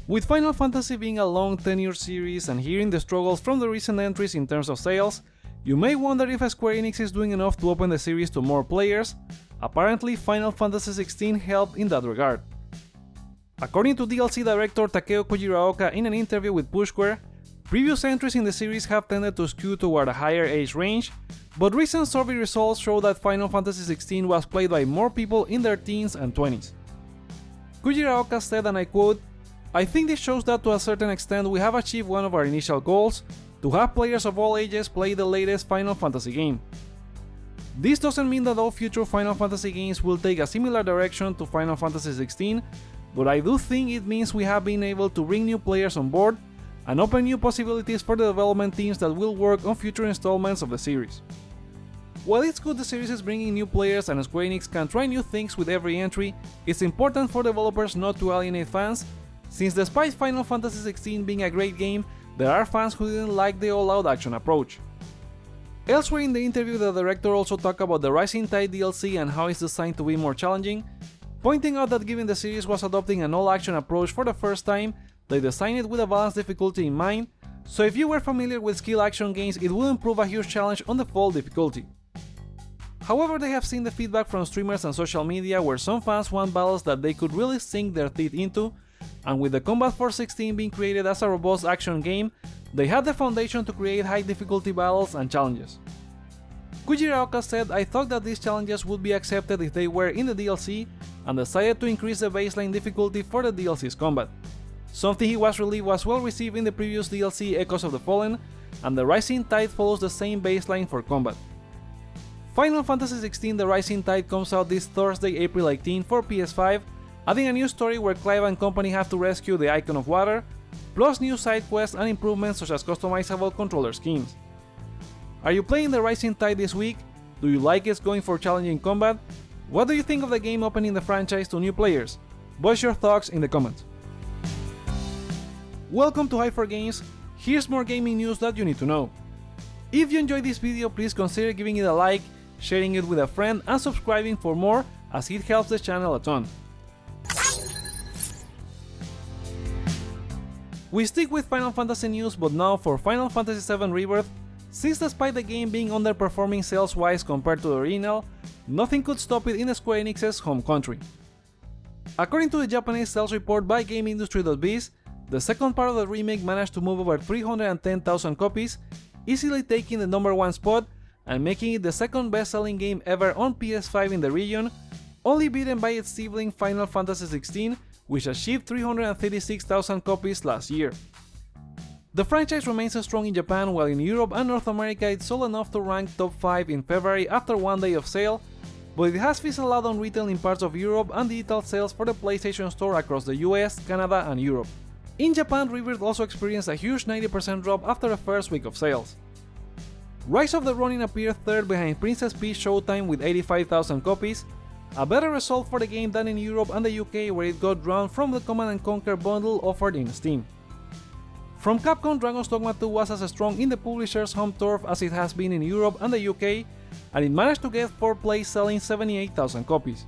With Final Fantasy being a long tenured series and hearing the struggles from the recent entries in terms of sales, you may wonder if Square Enix is doing enough to open the series to more players. Apparently, Final Fantasy XVI helped in that regard. According to DLC director Takeo Kojiraoka in an interview with Pushquare, previous entries in the series have tended to skew toward a higher age range, but recent survey results show that Final Fantasy XVI was played by more people in their teens and 20s. Kojiraoka said, and I quote, "I think this shows that to a certain extent we have achieved one of our initial goals, to have players of all ages play the latest Final Fantasy game. This doesn't mean that all future Final Fantasy games will take a similar direction to Final Fantasy XVI, but I do think it means we have been able to bring new players on board and open new possibilities for the development teams that will work on future installments of the series. While it's good the series is bringing new players and Square Enix can try new things with every entry, it's important for developers not to alienate fans, since despite Final Fantasy XVI being a great game, there are fans who didn't like the all-out action approach." Elsewhere in the interview, the director also talked about the Rising Tide DLC and how it's designed to be more challenging, pointing out that given the series was adopting an all-action approach for the first time, they designed it with a balanced difficulty in mind, so if you were familiar with skill action games, it would prove a huge challenge on the full difficulty. However, they have seen the feedback from streamers and social media where some fans want battles that they could really sink their teeth into, and with the Combat Force 16 being created as a robust action game, they had the foundation to create high difficulty battles and challenges. Kojiraoka said, "I thought that these challenges would be accepted if they were in the DLC, and decided to increase the baseline difficulty for the DLC's combat. Something he was relieved was well received in the previous DLC Echoes of the Fallen, and the Rising Tide follows the same baseline for combat." Final Fantasy XVI The Rising Tide comes out this Thursday, April 18 for PS5, adding a new story where Clive and company have to rescue the Icon of Water, plus new side quests and improvements such as customizable controller schemes. Are you playing The Rising Tide this week? Do you like its going for challenging combat? What do you think of the game opening the franchise to new players? Voice your thoughts in the comments. Welcome to Hyper Games. Here's more gaming news that you need to know. If you enjoyed this video, please consider giving it a like, sharing it with a friend, and subscribing for more, as it helps the channel a ton. We stick with Final Fantasy news, but now for Final Fantasy VII Rebirth, since despite the game being underperforming sales-wise compared to the original, nothing could stop it in Square Enix's home country. According to the Japanese sales report by GameIndustry.biz, the second part of the remake managed to move over 310,000 copies, easily taking the #1 spot and making it the second best-selling game ever on PS5 in the region, only beaten by its sibling Final Fantasy XVI, which achieved 336,000 copies last year. The franchise remains strong in Japan, while in Europe and North America it sold enough to rank top 5 in February after one day of sale, but it has fizzled out on retail in parts of Europe and digital sales for the PlayStation Store across the US, Canada and Europe. In Japan, Rebirth also experienced a huge 90% drop after the first week of sales. Rise of the Ronin appeared third behind Princess Peach Showtime with 85,000 copies, a better result for the game than in Europe and the UK, where it got drawn from the Command & Conquer bundle offered in Steam. From Capcom, Dragon's Dogma 2 was as strong in the publisher's home turf as it has been in Europe and the UK, and it managed to get 4th place selling 78,000 copies.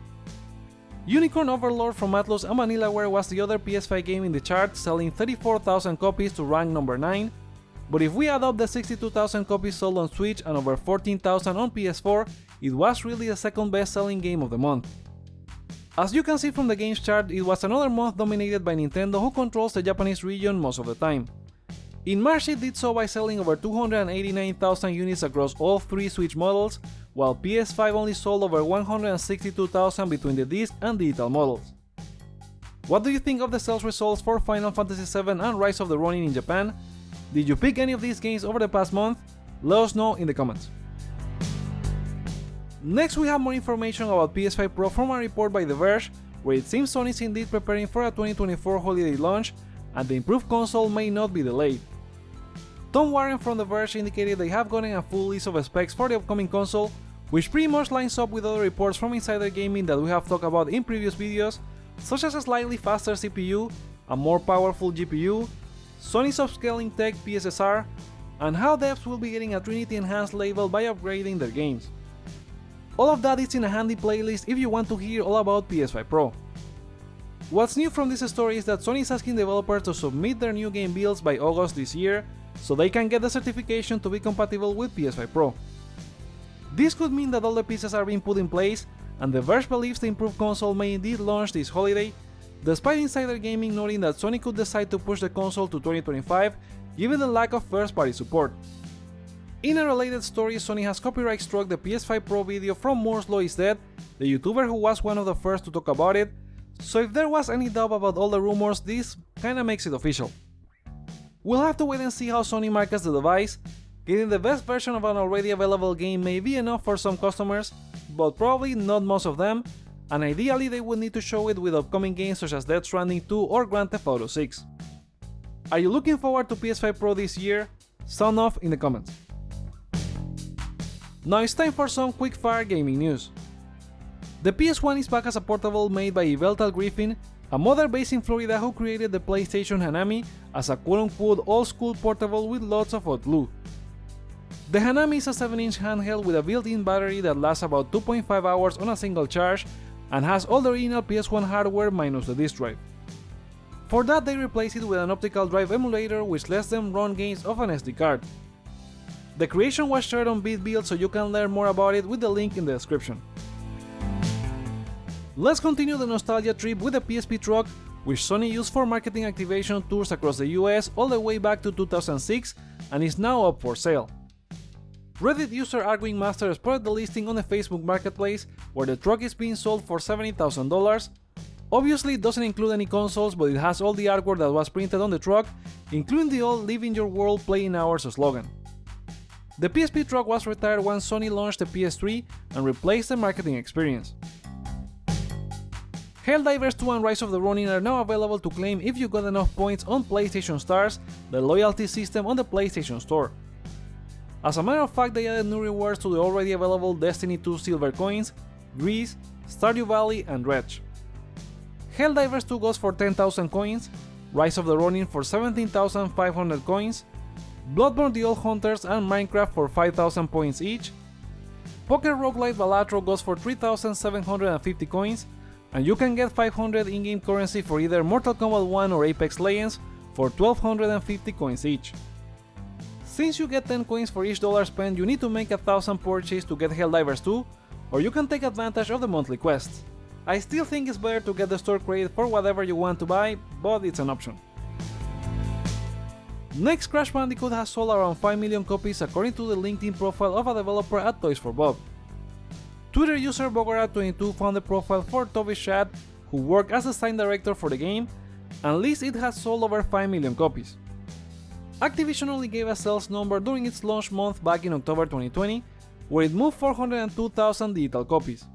Unicorn Overlord from Atlus and Vanillaware was the other PS5 game in the chart, selling 34,000 copies to rank number 9, but if we add up the 62,000 copies sold on Switch and over 14,000 on PS4, it was really the second best-selling game of the month. As you can see from the games chart, it was another month dominated by Nintendo, who controls the Japanese region most of the time. In March it did so by selling over 289,000 units across all 3 Switch models, while PS5 only sold over 162,000 between the disc and digital models. What do you think of the sales results for Final Fantasy VII and Rise of the Ronin in Japan? Did you pick any of these games over the past month? Let us know in the comments. Next, we have more information about PS5 Pro from a report by The Verge, where it seems Sony is indeed preparing for a 2024 holiday launch, and the improved console may not be delayed. Tom Warren from The Verge indicated they have gotten a full list of specs for the upcoming console, which pretty much lines up with other reports from Insider Gaming that we have talked about in previous videos, such as a slightly faster CPU, a more powerful GPU, Sony's upscaling tech PSSR, and how devs will be getting a Trinity Enhanced label by upgrading their games. All of that is in a handy playlist if you want to hear all about PS5 Pro. What's new from this story is that Sony is asking developers to submit their new game builds by August this year, so they can get the certification to be compatible with PS5 Pro. This could mean that all the pieces are being put in place, and The Verge believes the improved console may indeed launch this holiday, despite Insider Gaming noting that Sony could decide to push the console to 2025 given the lack of first-party support. In a related story, Sony has copyright struck the PS5 Pro video from Moore's Law is Dead, the YouTuber who was one of the first to talk about it, so if there was any doubt about all the rumors, this kinda makes it official. We'll have to wait and see how Sony markets the device. Getting the best version of an already available game may be enough for some customers, but probably not most of them, and ideally they would need to show it with upcoming games such as Death Stranding 2 or Grand Theft Auto 6. Are you looking forward to PS5 Pro this year? Sound off in the comments. Now it's time for some quick-fire gaming news. The PS1 is back as a portable made by Yveltal Griffin, a modder based in Florida who created the PlayStation Hanami as a quote-unquote old-school portable with lots of hot glue. The Hanami is a 7-inch handheld with a built-in battery that lasts about 2.5 hours on a single charge and has all the original PS1 hardware minus the disk drive. For that, they replaced it with an optical drive emulator which lets them run games off an SD card. The creation was shared on BitBuild, so you can learn more about it with the link in the description. Let's continue the nostalgia trip with the PSP truck, which Sony used for marketing activation tours across the US all the way back to 2006 and is now up for sale. Reddit user Arguing Master spotted the listing on the Facebook Marketplace, where the truck is being sold for $70,000. Obviously it doesn't include any consoles, but it has all the artwork that was printed on the truck, including the old "Live in your world, play in ours" slogan. The PSP truck was retired once Sony launched the PS3 and replaced the marketing experience. Helldivers 2 and Rise of the Ronin are now available to claim if you got enough points on PlayStation Stars, the loyalty system on the PlayStation Store. As a matter of fact, they added new rewards to the already available Destiny 2 silver coins, Grease, Stardew Valley, and Dredge. Helldivers 2 goes for 10,000 coins, Rise of the Ronin for 17,500 coins, Bloodborne the Old Hunters and Minecraft for 5,000 points each, Poker Roguelite Balatro goes for 3,750 coins, and you can get 500 in-game currency for either Mortal Kombat 1 or Apex Legends for 1,250 coins each. Since you get 10 coins for each dollar spent, you need to make 1,000 purchases to get Helldivers 2, or you can take advantage of the monthly quests. I still think it's better to get the store credit for whatever you want to buy, but it's an option. Next, Crash Bandicoot has sold around 5 million copies according to the LinkedIn profile of a developer at Toys for Bob. Twitter user Bogara22 found the profile for Toby Shad, who worked as design director for the game, and lists it has sold over 5 million copies. Activision only gave a sales number during its launch month back in October 2020, where it moved 402,000 digital copies.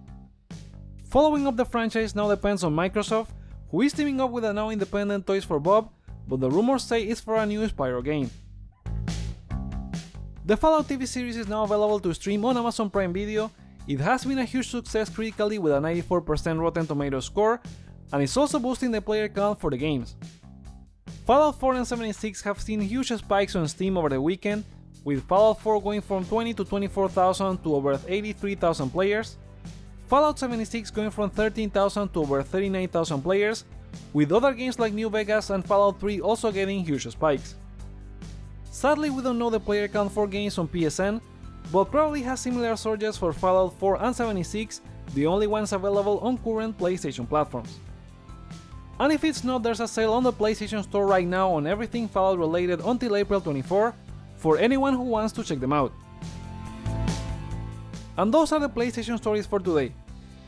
Following up the franchise now depends on Microsoft, who is teaming up with a now independent Toys for Bob, but the rumors say it's for a new Spyro game. The Fallout TV series is now available to stream on Amazon Prime Video. It has been a huge success critically with a 94% Rotten Tomatoes score, and it's also boosting the player count for the games. Fallout 4 and 76 have seen huge spikes on Steam over the weekend, with Fallout 4 going from 20 to 24,000 to over 83,000 players, Fallout 76 going from 13,000 to over 39,000 players, with other games like New Vegas and Fallout 3 also getting huge spikes. Sadly, we don't know the player count for games on PSN, but probably has similar surges for Fallout 4 and 76, the only ones available on current PlayStation platforms. And if it's not, there's a sale on the PlayStation Store right now on everything Fallout related until April 24, for anyone who wants to check them out. And those are the PlayStation stories for today.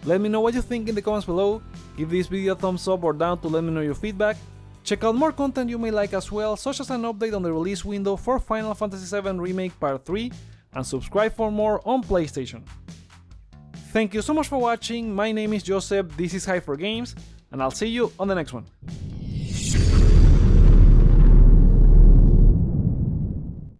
Let me know what you think in the comments below, give this video a thumbs up or down to let me know your feedback. Check out more content you may like as well, such as an update on the release window for Final Fantasy VII Remake Part 3, and subscribe for more on PlayStation. Thank you so much for watching, my name is Joseph, this is Hyper Games, and I'll see you on the next one.